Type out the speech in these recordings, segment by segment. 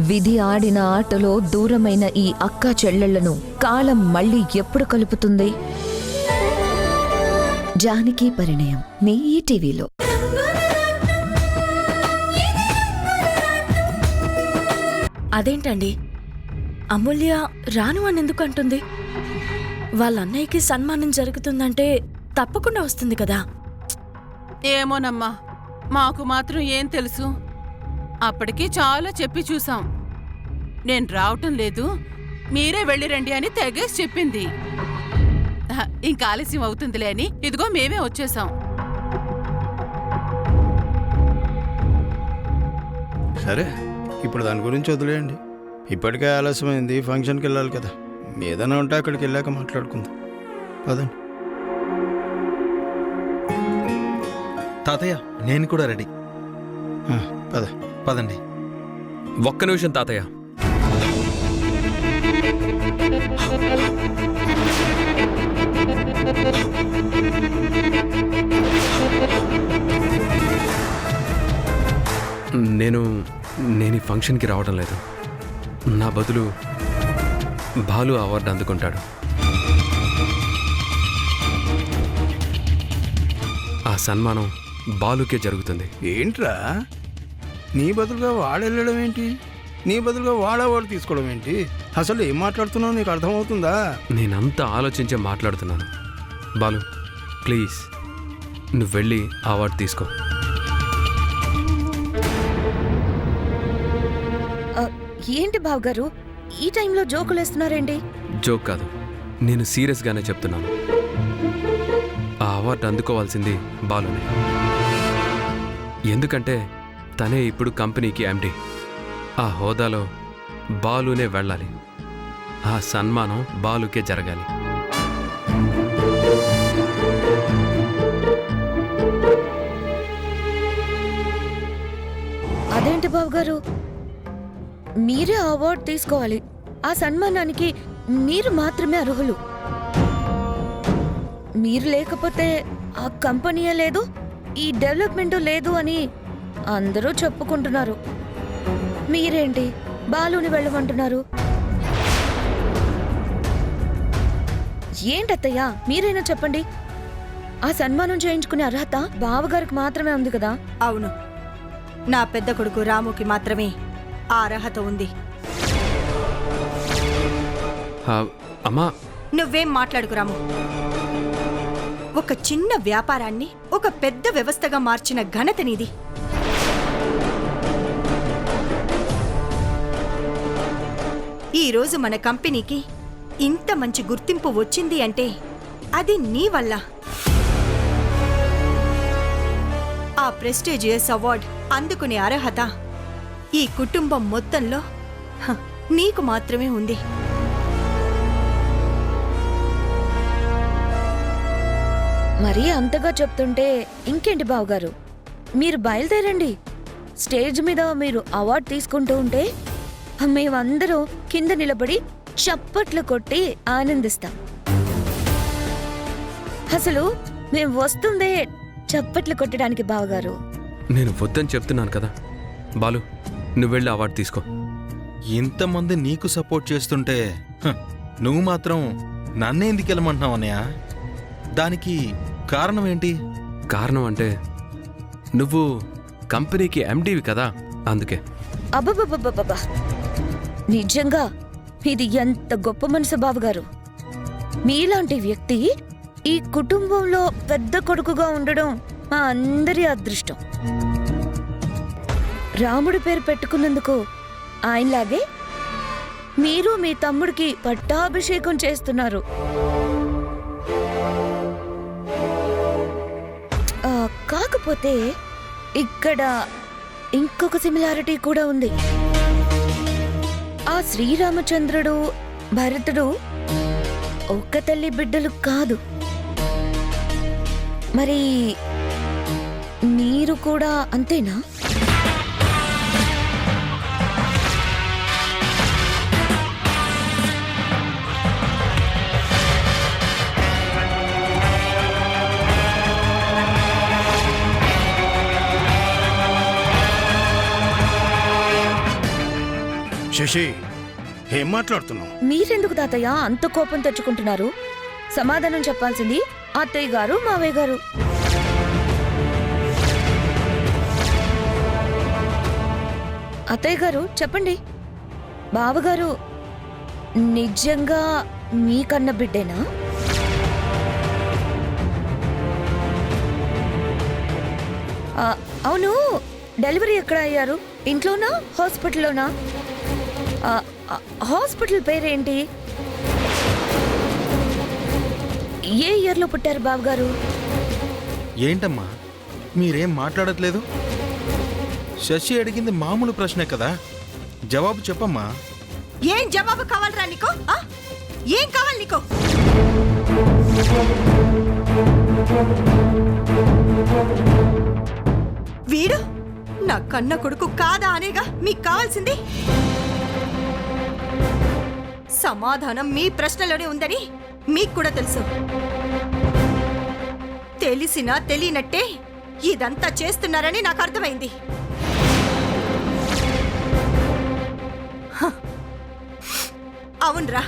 విధి ఆడిన ఆటలో దూరమైన ఈ అక్కా చెల్లెళ్లను కాలం మళ్ళీ ఎప్పుడు కలుపుతుంది? జానకి పరిణయం మీ ఈటీవీలో. అదేంటండి, అమూల్య రాను అని ఎందుకు అంటుంది? వాళ్ళ అన్నయ్యకి సన్మానం జరుగుతుందంటే తప్పకుండా వస్తుంది కదా. ఏమోనమ్మా, మాకు మాత్రం ఏం తెలుసు. అప్పటికి చాలా చెప్పి చూసాం. నేను రావటం లేదు, మీరే వెళ్ళిరండి అని తెగేసి చెప్పింది. ఇంకా ఆలస్యం అవుతుందిలే అని ఇదిగో మేమే వచ్చేసాం. సరే, ఇప్పుడు దాని గురించి వదిలేయండి. ఇప్పటికే ఆలస్యమైంది, ఫంక్షన్కి వెళ్ళాలి కదా. ఏదైనా ఉంటే అక్కడికి వెళ్ళాక మాట్లాడుకుందాం. పదండి. తాతయ్య, నేను కూడా రెడీ. పద. పదండి. ఒక్క నిమిషం తాతయ్య. నేను ఈ ఫంక్షన్కి రావడం లేదు. నా బదులు బాలు అవార్డు అందుకుంటాడు. ఆ సన్మానం బాలుకే జరుగుతుంది. ఏంట్రా, నీ బదులుగా వాడు వెళ్ళడం ఏంటి? నీ బదులుగా వాడు అవార్డు తీసుకోవడం ఏంటి? అసలు ఏం మాట్లాడుతున్నావు నీకు అర్థమవుతుందా? నేనంతా ఆలోచించే మాట్లాడుతున్నాను. బాలు, ప్లీజ్ నువ్వు వెళ్ళి అవార్డు తీసుకో. ఏంటి బావగారు ఈ టైంలో జోకులేస్తున్నారేంటి? జోక్ కాదు, నేను సీరియస్గానే చెప్తున్నాను. ఆ అవార్డు అందుకోవాల్సింది బాలునే. ఎందుకంటే తనే ఇప్పుడు కంపెనీకి ఎండి. ఆ హోదాలో బాలునే వెళ్ళాలి. ఆ సన్మానం బాలుకే జరగాలి. అదేంటి బావగారు, మీరే అవార్డు తీసుకోవాలి. ఆ సన్మానానికి మీరు మాత్రమే అర్హులు. మీరు లేకపోతే ఆ కంపెనీయే లేదు, ఈ డెవలప్మెంట్ లేదు అని అందరూ చెప్పుకుంటున్నారు. మీరేంటి బాలుని వెళ్ళమంటున్నారు? ఏంటత్తయ్యా, మీరైనా చెప్పండి. ఆ సన్మానం చేయించుకునే అర్హత బావగారికి మాత్రమే ఉంది కదా? అవును, నా పెద్ద కొడుకు రాముకి మాత్రమే ఆ అర్హత ఉంది. అమ్మా, నువ్వేం మాట్లాడుకు రాము. ఒక చిన్న వ్యాపారాన్ని ఒక పెద్ద వ్యవస్థగా మార్చిన ఘనత నీది. ఈరోజు మన కంపెనీకి ఇంత మంచి గుర్తింపు వచ్చింది అంటే అది నీ వల్ల. ఆ ప్రెస్టీజియస్ అవార్డ్ అందుకునే అర్హత ఈ కుటుంబం మొత్తంలో నీకు మాత్రమే ఉంది. మరీ అంతగా చెప్తుంటే ఇంకేంటి బావగారు, మీరు బయలుదేరండి. స్టేజ్ మీద మీరు అవార్డు తీసుకుంటూ ఉంటే మేమందరూ కింద నిలబడి చప్పట్లు కొట్టి ఆనందిస్తాం. అసలు మేము వస్తుందే చప్పట్లు కొట్టడానికి బావగారు. నేను వద్దని చెప్తున్నాను కదా. బాలు, నువ్వు వెళ్ళి అవార్డు తీసుకో. ఇంతమంది నీకు సపోర్ట్ చేస్తుంటే నువ్వు మాత్రం నన్నే ఎందుకు వెళ్ళమంటున్నావు అన్నయ్య? దానికి కారణం ఏంటి? కారణం అంటే నువ్వు కంపెనీకి ఎండివి కదా, అందుకే. అబ్బబ్బబ్బబ్బబ్బా, నిజంగా ఇది ఎంత గొప్ప మనసు బావగారు. మీలాంటి వ్యక్తి ఈ కుటుంబంలో పెద్ద కొడుకుగా ఉండడం మా అందరి అదృష్టం. రాముడి పేరు పెట్టుకున్నందుకు ఆయనలాగే మీరు మీ తమ్ముడికి పట్టాభిషేకం చేస్తున్నారు. కాకపోతే ఇక్కడ ఇంకొక సిమిలారిటీ కూడా ఉంది. ఆ శ్రీరామచంద్రుడు భరతుడు ఒక్క తల్లి బిడ్డలు కాదు. మరి మీరు కూడా అంతేనా? శశి, ఏం మాట్లాడుతున్నావు? మీరెందుకు తాతయ్య అంత కోపం తెచ్చుకుంటున్నారు? సమాధానం చెప్పాల్సింది అత్తయ్య గారు, మావయ్య గారు. అత్తయ్య గారు చెప్పండి, బావగారు నిజంగా మీకన్న బిడ్డేనా? అవును, డెలివరీ ఎక్కడ అయ్యారు? ఇంట్లోనా, హాస్పిటల్లోనా? హాస్పిటల్ పేరేంటి? ఏ ఇయర్లో పుట్టారు బావగారు? ఏంటమ్మా మీరేం మాట్లాడట్లేదు? శశి అడిగింది మామూలు ప్రశ్నే కదా, జవాబు చెప్పమ్మా. ఏం జవాబు కావాలరా నీకు? ఏం కావాలి నీకు? వీడు నా కన్న కొడుకు కాదా అనేగా మీకు కావాల్సింది? సమాధానం మీ ప్రశ్నలోనే ఉందని మీకు కూడా తెలుసు. తెలిసినా తెలియనట్టే ఇదంతా చేస్తున్నారని నాకు అర్థమైంది. అవునరా,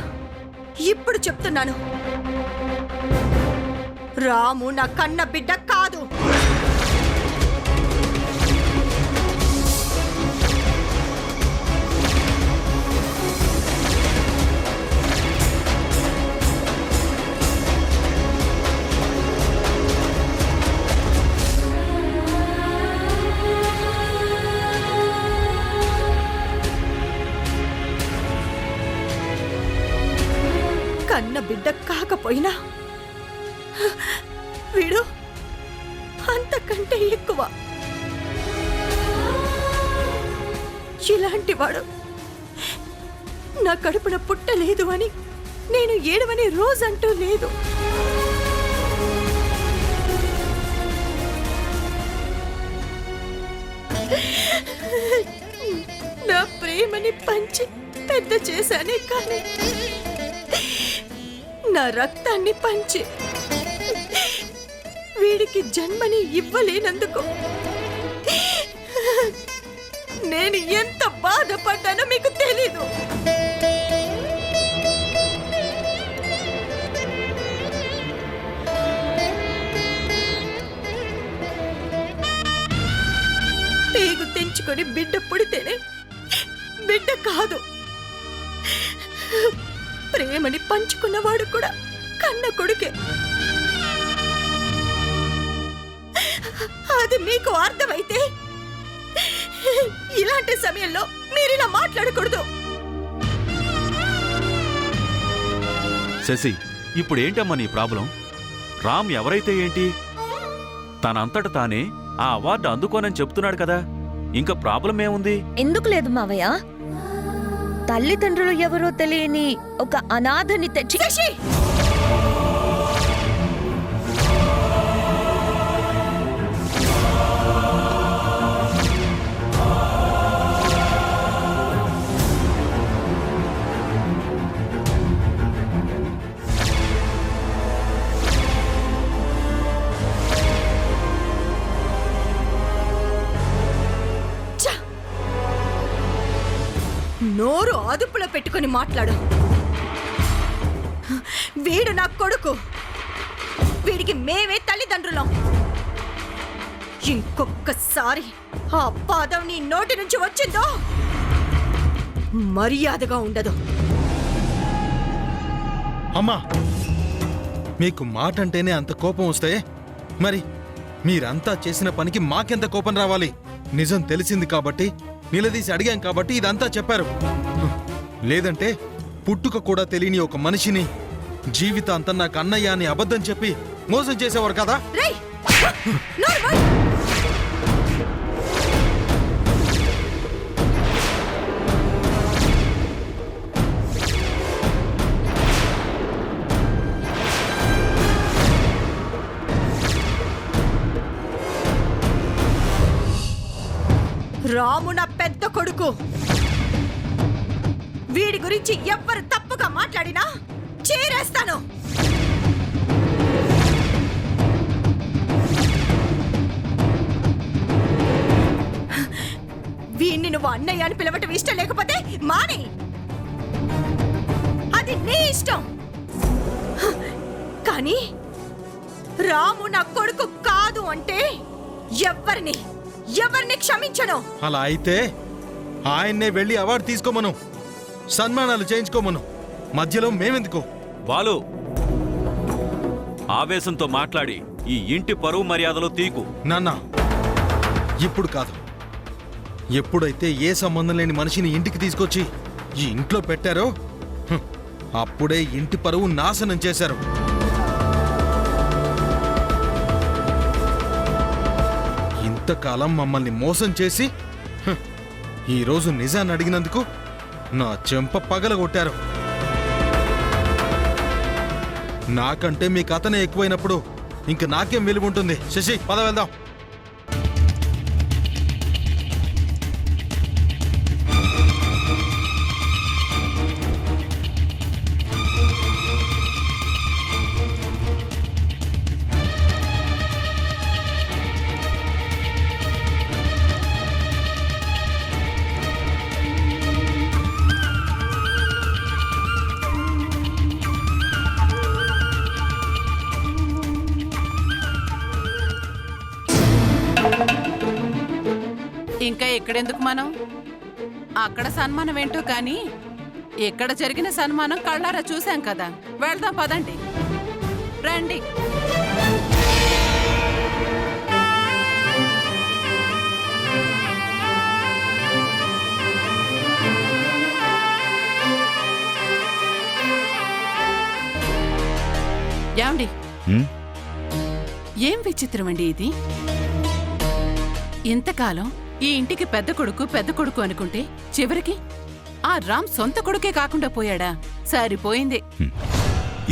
ఇప్పుడు చెప్తున్నాను, రాము నా కన్న బిడ్డ కాదు. కన్న బిడ్డ కాకపోయినా వీడు అంతకంటే ఎక్కువ. ఇలాంటి వాడు నా కడుపున పుట్టలేదు అని నేను ఏడవని రోజంటూ లేదు. నా ప్రేమని పంచి పెద్ద చేశానే కానీ నా రక్తాన్ని పంచి వీడికి జన్మని ఇవ్వలేనందుకు నేను ఎంత బాధపడ్డానో మీకు తెలీదు. పేగు తెంచుకొని బిడ్డ పుడితేనే బిడ్డ కాదు. ప్రేమని పంచుకున్నవాడు కూడా కన్న కొడుకే. అది మీకు అర్థమైతే ఇలాంటి సమయంలో మీరిలా మాట్లాడకూడదు. శశి, ఇప్పుడు ఏంటమ్మా నీ ప్రాబ్లం? రామ్ ఎవరైతే ఏంటి, తనంతట తానే ఆ అవార్డు అందుకోనని చెప్తున్నాడు కదా, ఇంకా ప్రాబ్లం ఏముంది? ఎందుకు లేదు మావయ్య, తల్లిదండ్రులు ఎవరో తెలియని ఒక అనాథని తెచ్చి నోరు అదుపులో పెట్టుకొని మాట్లాడు. వీడు నా కొడుకు, వీడికి మేమే తల్లిదండ్రులం. ఇంకొక్కసారి ఆ పాదం నీ నోటి నుంచి వచ్చిందో మర్యాదగా ఉండదు. అమ్మా, మీకు మాట అంటేనే అంత కోపం వస్తే మరి మీరంతా చేసిన పనికి మాకెంత కోపం రావాలి? నిజం తెలిసింది కాబట్టి, నిలదీసి అడిగాం కాబట్టి ఇదంతా చెప్పారు. లేదంటే పుట్టుక కూడా తెలియని ఒక మనిషిని జీవితాంతం నాకు అన్నయ్య అని అబద్ధం చెప్పి మోసం చేసేవారు కదా. రాము నా పెద్ద కొడుకు. వీడి గురించి ఎవ్వరు తప్పుగా మాట్లాడినా చేరేస్తాను. వీణ్ణి నువ్వు అన్నయ్య అని పిలవటం ఇష్టం లేకపోతే మానే. అది నీ ఇష్టం. కానీ రాము నా కొడుకు కాదు అంటే ఎవరిని క్షమించను. అలా అయితే ఆయన్నే వెళ్ళి అవార్డు తీసుకోమను, సన్మానాలు చేయించుకోమను. మధ్యలో మేమెందుకు? బాలు, ఆవేశంతో మాట్లాడి ఈ ఇంటి పరువు మర్యాదలు తీకు. నాన్న, ఇప్పుడు కాదు. ఎప్పుడైతే ఏ సంబంధం లేని మనిషిని ఇంటికి తీసుకొచ్చి ఈ ఇంట్లో పెట్టారో అప్పుడే ఇంటి పరువు నాశనం చేశారు. ఇంతకాలం మమ్మల్ని మోసం చేసి ఈరోజు నిజాన్ని అడిగినందుకు నా చెంప పగలగొట్టారు. నాకంటే మీకు అతనే ఎక్కువైనప్పుడు ఇంక నాకేం విలువ ఉంటుంది? శశి, పద వెళ్దాం. ఇంకా ఎక్కడెందుకు మనం? అక్కడ సన్మానం ఏంటో కానీ ఇక్కడ జరిగిన సన్మానం కళ్ళారా చూశాం కదా. వెళ్దాం పదండి, రండి. ఏమండి, ఏం విచిత్రం అండి ఇది. ఇంతకాలం ఈ ఇంటికి పెద్ద కొడుకు అనుకుంటే చివరికి ఆ రామ్ సొంత కొడుకే కాకుండా పోయాడా? సరిపోయింది.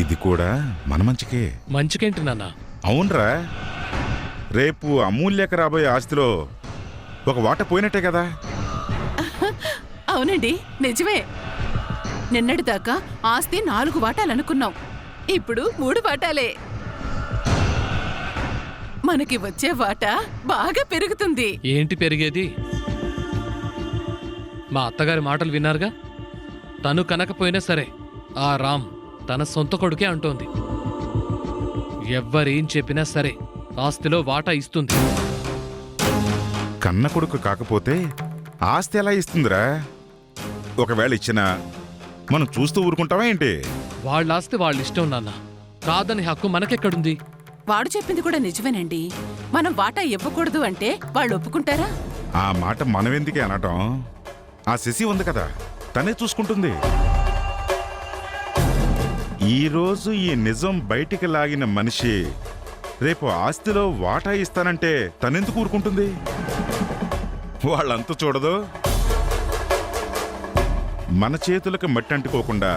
ఇది కూడా మన మంచికే. మంచికేంటి నాన్న? అవునరా, రేపు అమూల్యక రాబోయే ఆస్తిలో ఒక వాట పోయినట్టే కదా. అవునండి, నిజమే. నిన్నటిదాకా ఆస్తి 4 వాటాలనుకున్నాం, ఇప్పుడు 3 వాటాలే. మనకి వచ్చే వాటా బాగా పెరుగుతుంది. ఏంటి పెరిగేది? మా అత్తగారి మాటలు విన్నారుగా. తను కనకపోయినా సరే ఆ రామ్ తన సొంత కొడుకే అంటోంది. ఎవ్వరేం చెప్పినా సరే ఆస్తిలో వాటా ఇస్తుంది. కన్న కొడుకు కాకపోతే ఆస్తి ఎలా ఇస్తుందిరా? ఒకవేళ ఇచ్చినా మనం చూస్తూ ఊరుకుంటావా ఏంటి? వాళ్ళ ఆస్తి వాళ్ళ ఇష్టం నాన్న, కాదని హక్కు మనకెక్కడుంది? వాడు చెప్పింది కూడా నిజమేనండి. మనం వాటా ఇవ్వకూడదు అంటే వాళ్ళు ఒప్పుకుంటారా? ఆ మాట మనమెందుకే అనటం? ఆ శశి ఉంది కదా, తనే చూసుకుంటుంది. ఈరోజు ఈ నిజం బయటికి లాగిన మనిషి రేపు ఆస్తిలో వాటా ఇస్తానంటే తనెందుకు ఊరుకుంటుంది? వాళ్ళంతా చూడదు. మన చేతులకు మట్టి అంటుకోకుండా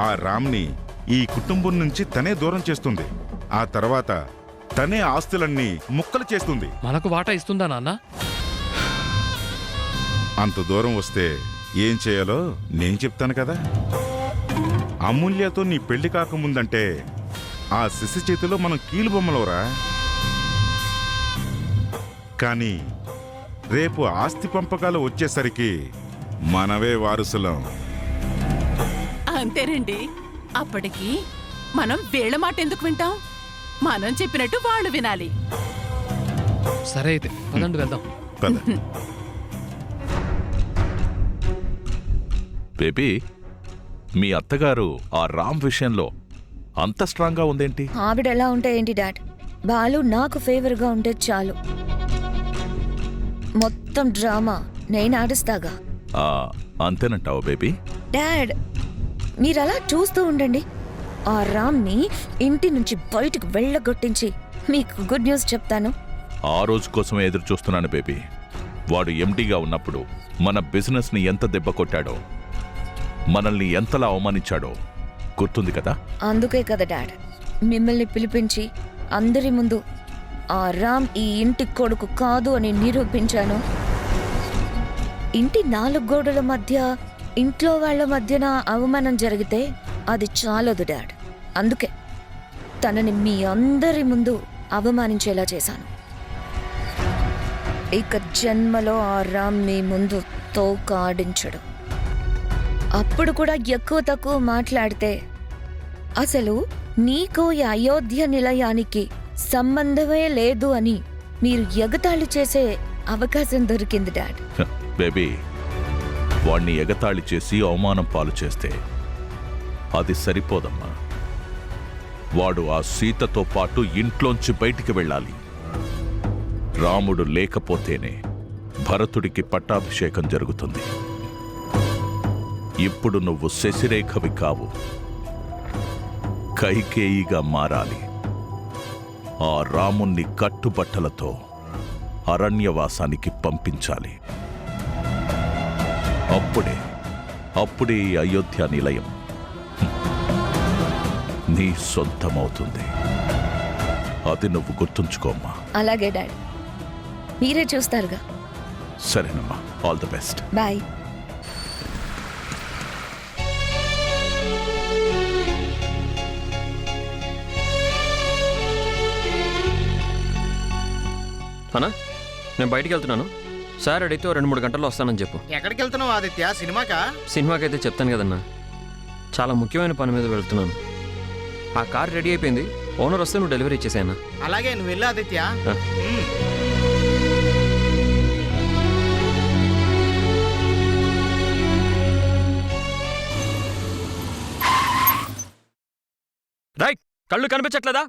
ఆ రామ్ని ఈ కుటుంబం నుంచి తనే దూరం చేస్తుంది. ఆ తర్వాత తనే ఆస్తులన్నీ ముక్కలు చేస్తుంది. మనకు వాటా ఇస్తుందా నాన్న? అంత దూరం వస్తే ఏం చేయాలో నేను చెప్తాను కదా. అమూల్యతో నీ పెళ్లి కాకముందంటే ఆ శశి చేతిలో మనం కీలుబొమ్మలోరా. కానీ రేపు ఆస్తి పంపకాలు వచ్చేసరికి మనవే వారసులం. అంతేనండి. అప్పటికి మనం వీళ్ళ మాట ఎందుకు వింటాం? మనం చెప్పినట్టు వాళ్ళు వినాలి. సరే అయితే పదండి వెళ్దాం. పద. బేబీ, మీ అత్తగారు ఆ రామ్ విషయంలో అంత స్ట్రాంగ్గా ఉందేంటి? ఆవిడ ఎలా ఉంటే ఏంటి డాడ్, బాలు నాకు ఫేవర్గా ఉంటే చాలు. మొత్తం డ్రామా నేను ఆడిస్తాగా. అంతేనంటావు బేబీ? డాడ్, మీరు అలా చూస్తూ ఉండండి. ఆ రామ్ని ఇంటి నుంచి బయటకు వెళ్ళగొట్టించి మీకు గుడ్ న్యూస్ చెప్తాను. ఆ రోజు కోసమే ఎదురు చూస్తున్నాను బేబీ. వాడు ఎండీగా ఉన్నప్పుడు మన బిజినెస్ని ఎంత దెబ్బ కొట్టాడో, మనల్ని ఎంతలా అవమానించాడో గుర్తుంది కదా. అందుకే కదా డాడ్ మిమ్మల్ని పిలిపించి అందరి ముందు ఆ రామ్ ఈ ఇంటి కొడుకు కాదు అని నిరూపించాను. ఇంటి 4 గోడల మధ్య ఇంట్లో వాళ్ళ మధ్యన అవమానం జరిగితే అది చాలదు డాడ్. అందుకే తనని మీ అందరి ముందు అవమానించేలా చేశాను. ఇక జన్మలో ఆ రామ్ మీ ముందు తోకాడించడు. అప్పుడు కూడా ఎక్కువ తక్కువ మాట్లాడితే అసలు నీకు ఈ అయోధ్య నిలయానికి సంబంధమే లేదు అని మీరు ఎగతాళి చేసే అవకాశం దొరికింది డాడ్. బేబీ, వాణ్ణి ఎగతాళి చేసి అవమానం పాలు చేస్తే అది సరిపోదమ్మా. వాడు ఆ సీతతో పాటు ఇంట్లోంచి బయటికి వెళ్ళాలి. రాముడు లేకపోతేనే భరతుడికి పట్టాభిషేకం జరుగుతుంది. ఇప్పుడు నువ్వు శశిరేఖవి కావు, కైకేయిగా మారాలి. ఆ రాముణ్ణి కట్టుబట్టలతో అరణ్యవాసానికి పంపించాలి. అప్పుడే ఈ అయోధ్య నిలయం నీ సొంతమవుతుంది. అది నువ్వు గుర్తుంచుకోమ్మా. అలాగే డాడ్, మీరే చూస్తారుగా. సరేనమ్మా, ఆల్ ది బెస్ట్. బాయ్. అన్నా, నేను బయటికి వెళ్తున్నాను. సార్ అడిగితే 2-3 గంటల్లో వస్తానని చెప్పు. ఎక్కడికి వెళ్తున్నావు ఆదిత్య? సినిమాకా? సినిమాకైతే చెప్తాను కదన్నా, చాలా ముఖ్యమైన పని మీద వెళ్తున్నాను. ఆ కార్ రెడీ అయిపోయింది, ఓనర్ వస్తే నువ్వు డెలివరీ ఇచ్చేసాయన్నా. అలాగే, నువ్వు వెళ్ళు ఆదిత్య. రైట్, కళ్ళు కనిపించట్లేదా?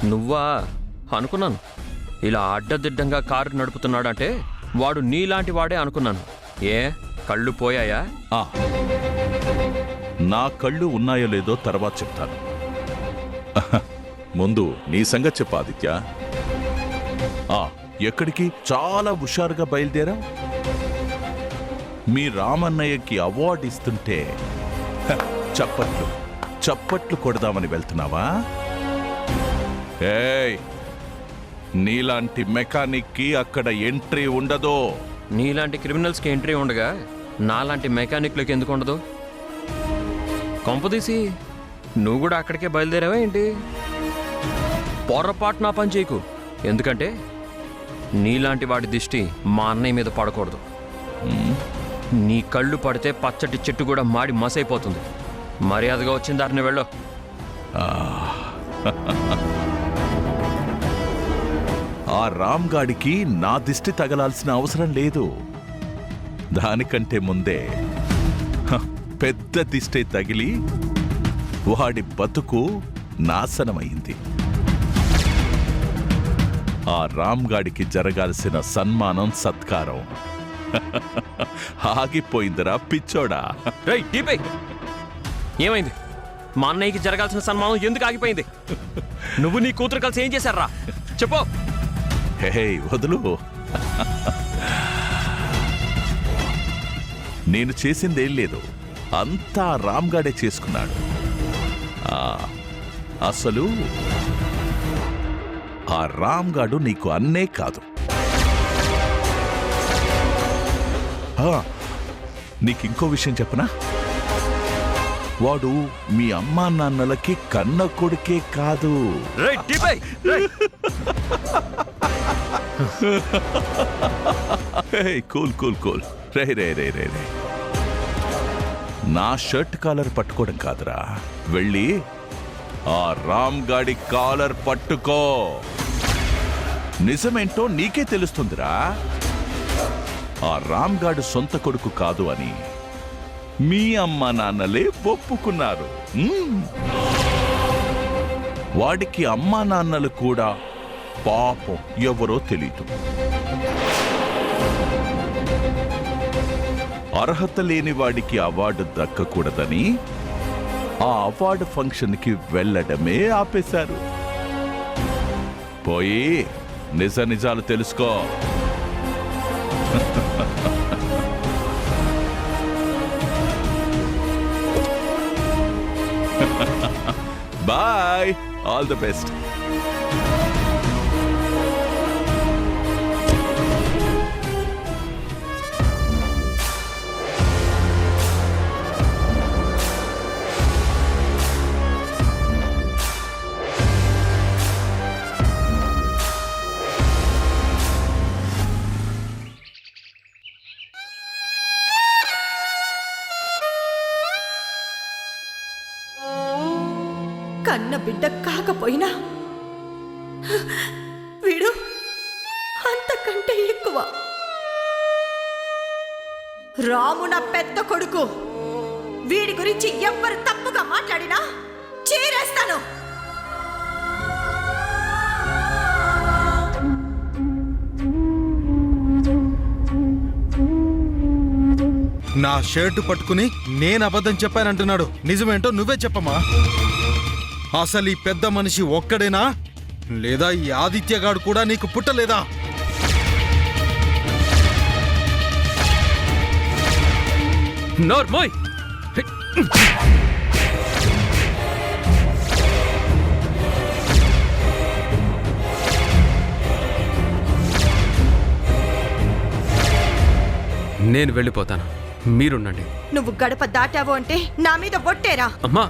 నువ్వా అనుకున్నాను. ఇలా అడ్డదిడ్డంగా కారు నడుపుతున్నాడంటే వాడు నీలాంటి వాడే అనుకున్నాను. ఏ కళ్ళు పోయాయా? నా కళ్ళు ఉన్నాయో లేదో తర్వాత చెప్తాను. ముందు నీ సంగతి చెప్పు ఆదిత్య. ఎక్కడికి చాలా హుషారుగా బయలుదేరా? మీ రామన్నయ్యకి అవార్డు ఇస్తుంటే చప్పట్లు కొడదామని వెళ్తున్నావా? ఏయ్, నీలాంటి మెకానిక్కి అక్కడ ఎంట్రీ ఉండదు. నీలాంటి క్రిమినల్స్కి ఎంట్రీ ఉండగా నాలాంటి మెకానిక్లకి ఎందుకు ఉండదు? కొంపదీసి నువ్వు కూడా అక్కడికే బయలుదేరావా ఏంటి? పొరపాటు నా పని చేయకు, ఎందుకంటే నీలాంటి వాడి దిష్టి మా అన్నయ్య మీద పడకూడదు. నీ కళ్ళు పడితే పచ్చటి చెట్టు కూడా మాడి మసైపోతుంది. మర్యాదగా వచ్చిన దారిని వెళ్ళు. ఆ రామ్ గాడికి నా దిష్టి తగలాల్సిన అవసరం లేదు. దానికంటే ముందే పెద్ద దిష్టి తగిలి వాడి బతుకు నాశనమైంది. ఆ రామ్ గాడికి జరగాల్సిన సన్మానం సత్కారం ఆగిపోయిందిరా పిచ్చోడా. ఏమైంది? మా అన్నయ్యకి జరగాల్సిన సన్మానం ఎందుకు ఆగిపోయింది? నువ్వు నీ కూతురు కలిసి ఏం చేశారా చెప్పు. హే, వదులు. నేను చేసిందేం లేదు, అంతా రామ్గాడే చేసుకున్నాడు. అసలు ఆ రామ్గాడు నీకు అన్నే కాదు. నీకింకో విషయం చెప్పనా? వాడు మీ అమ్మా నాన్నలకి కన్న కొడుకే కాదు. Cool cool cool. రే రే రే రే రే, నా షర్ట్ కాలర్ పట్టుకోవడం కాదురా, వెళ్ళి ఆ రామ్ గాడి కాలర్ పట్టుకో. నిజమేంటో నీకే తెలుస్తుందిరా. ఆ రామ్ గాడు సొంత కొడుకు కాదు అని మీ అమ్మ నాన్నలే ఒప్పుకున్నారు. వాడికి అమ్మా నాన్నలు కూడా పాపం ఎవరో తెలీదు. అర్హత లేని వాడికి అవార్డు దక్కకూడదని ఆ అవార్డు ఫంక్షన్కి వెళ్ళడమే ఆపేశారు. పోయి నిజాలు తెలుసుకో. Boy, all the best. కన్న బిడ్డ కాకపోయినా వీడు అంతకంటే ఎక్కువ. రాము నా పెద్ద కొడుకు. వీడి గురించి ఎవ్వరు తప్పుగా మాట్లాడినా చీరేస్తాను. నా షర్టు పట్టుకుని నేను అబద్ధం చెప్పానంటున్నాడు. నిజమేంటో నువ్వే చెప్పమ్మా. అసలు ఈ పెద్ద మనిషి ఒక్కడేనా, లేదా ఈ ఆదిత్యగాడు కూడా నీకు పుట్టలేదా? నోర్మోయ్! నేను వెళ్ళిపోతాను, మీరుండండి. నువ్వు గడప దాటావు అంటే నా మీద ఒట్టేరా. అమ్మా